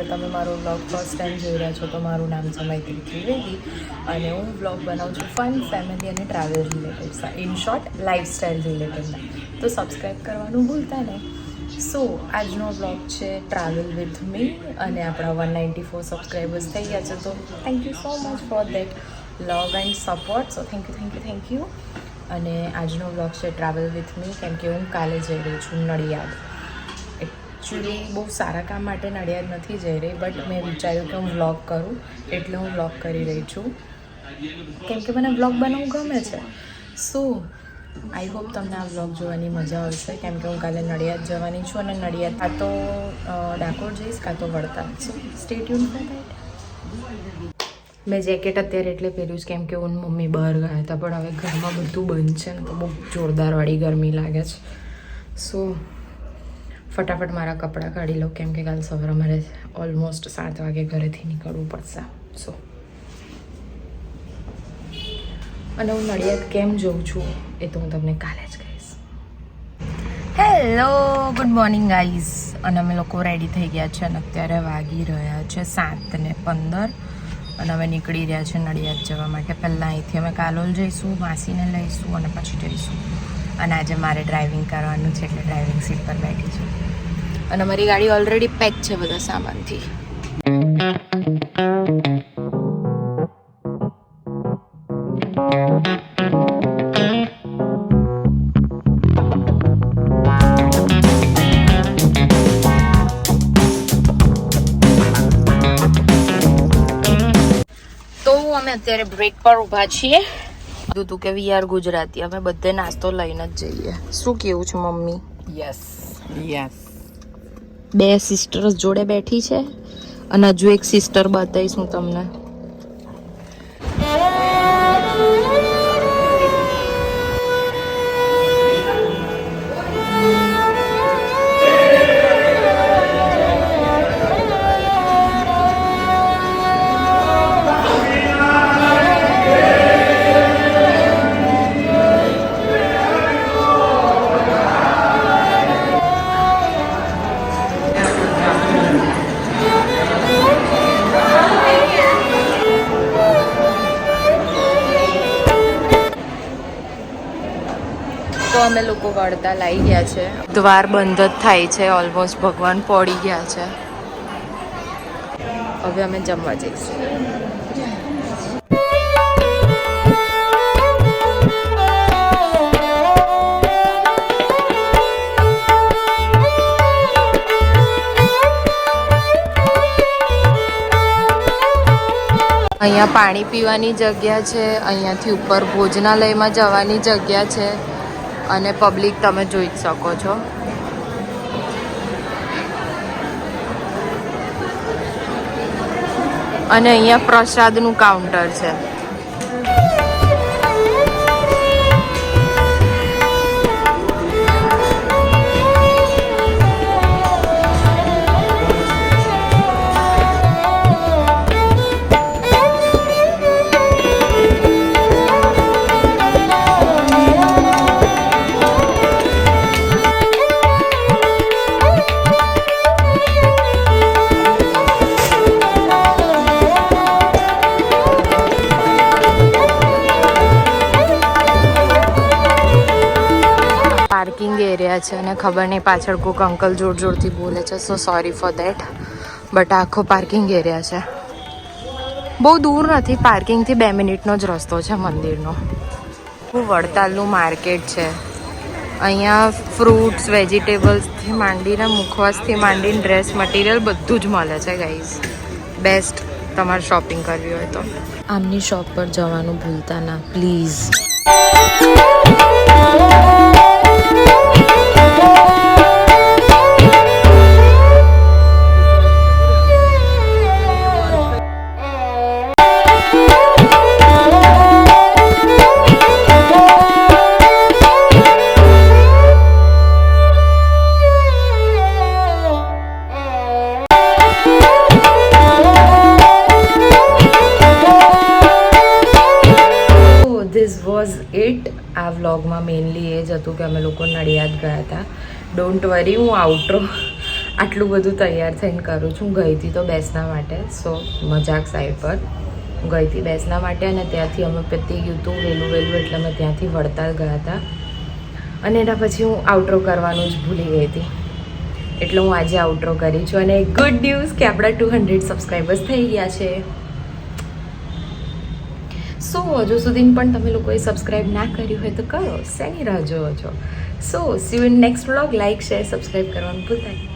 તમે મારો vlog first time જોઈ રહ્યા છો તો મારું નામ છે મૈત્રી ત્રિવેદી અને હું વ્લોગ બનાવું છું ફન, ફેમિલી અને travel related, in short lifestyle રિલેટેડના. તો સબસ્ક્રાઈબ કરવાનું ભૂલતા નહીં. સો આજનો વ્લોગ છે ટ્રાવેલ વિથ મી અને આપણા 194 સબસ્ક્રાઈબર્સ થઈ ગયા છે. તો thank you so much for that love and support. So thank you. અને આજનો વ્લોગ છે ટ્રાવેલ વિથ મી, કેમ કે હું કાલે જઈ રહી છું નડિયાદ. એકચ્યુઅલી બહુ સારા કામ માટે નડિયાદ નથી જઈ રહી, બટ મેં વિચાર્યું કે હું વ્લોગ કરું એટલે હું વ્લોગ કરી રહી છું, કેમ કે મને વ્લોગ બનાવવું ગમે છે. સો આઈ હોપ તમને આ વ્લોગ જોવાની મજા આવશે, કેમ કે હું કાલે નડિયાદ જવાની છું અને નડિયાદ કાં તો ડાકોર જઈશ કાં તો વડતાલ. સો સ્ટે ટ્યુન ફોર ધેટ. મેં જેકેટ અત્યારે એટલે પહેર્યું છે કેમ કે હું મમ્મી બહાર ગયા હતા, પણ હવે ઘરમાં બધું બંધ છે ને તો બહુ જોરદારવાળી ગરમી લાગે છે. સો ફટાફટ મારા કપડાં કાઢી લઉં, કેમ કે કાલ સવારે મારે ઓલમોસ્ટ 7 વાગે ઘરેથી નીકળવું પડશે. સો અને હું નડિયાદ કેમ જઉં છું એ તો હું તમને કાલે જ કહીશ. Hello, good morning guys. અને અમે લોકો રેડી થઈ ગયા છે અને અત્યારે વાગી રહ્યા છે 7:15 અને અમે નીકળી રહ્યા છે નડિયાદ જવા માટે. પહેલાં અહીંથી અમે કાલોલ જઈશું, માસીને લઈશું અને પછી જઈશું. અને આજે મારે ડ્રાઇવિંગ કરવાનું છે એટલે ડ્રાઇવિંગ સીટ પર બેઠી છું અને મારી ગાડી ઓલરેડી પેક છે બધા સામાનથી. અમે અત્યારે બ્રેક પર ઊભા છીએ. કીધું તું કે વી આર ગુજરાતી, અમે બધે નાસ્તો લઈને જ જઈએ. શું કેવું છે મમ્મી? Yes yes. 2 સિસ્ટર્સ જોડે બેઠી છે અને હજુ એક સિસ્ટર બતાવીશ હું તમને. તો અમે લોકો વડતાલ આવી ગયા છે. દ્વાર બંધ જ થાય છે ઓલમોસ્ટ, ભગવાન પડી ગયા છે. હવે અમે જમવા જઈશું. અહીંયા પાણી પીવાની જગ્યા છે, અહીંયાથી ઉપર ભોજનાલયમાં જવાની જગ્યા છે અને પબ્લિક તમે જોઈ જ શકો છો. અને અહીંયા પ્રસાદનું કાઉન્ટર છે. પાર્કિંગ એરિયા છે અને ખબર નહીં પાછળ કોઈક અંકલ જોરથી બોલે છે, સો સોરી ફોર દેટ. બટ આખો પાર્કિંગ એરિયા છે, બહુ દૂર નથી, પાર્કિંગથી 2 મિનિટનો જ રસ્તો છે મંદિરનો. વડતાલનું માર્કેટ છે. અહીંયા ફ્રૂટ્સ, વેજીટેબલ્સથી માંડીને મુખવાસથી માંડીને ડ્રેસ મટીરિયલ બધું જ મળે છે ગાઈઝ. બેસ્ટ તમારે શોપિંગ કરવી હોય તો આમની શોપ પર જવાનું ભૂલતા ના પ્લીઝ. This was it. આ વ્લોગમાં મેઇનલી એ જ હતું કે અમે લોકો નડિયાદ ગયા હતા. ડોન્ટ વરી, હું આટલું બધું તૈયાર થઈને કરું છું. ગઈ હતી તો બેસના માટે, સો મજાક સાઈડ પર ગઈ હતી બેસના માટે, અને ત્યાંથી અમે પતી ગયું હતું વહેલું એટલે અમે ત્યાંથી વળતા ગયા હતા. અને એના પછી હું આઉટરો કરવાનું જ ભૂલી ગઈ હતી, એટલે હું આજે આઉટરો કરી છું. અને ગુડ ન્યૂઝ કે આપણા 200 સબસ્ક્રાઈબર્સ થઈ ગયા છે. સો હજુ સુધી પણ તમે લોકોએ સબસ્ક્રાઈબ ના કર્યું હોય તો કરો, શેની રાહ જોવો છો? So see you in next vlog. Like share subscribe કરવાનું ભૂલતા નહીં.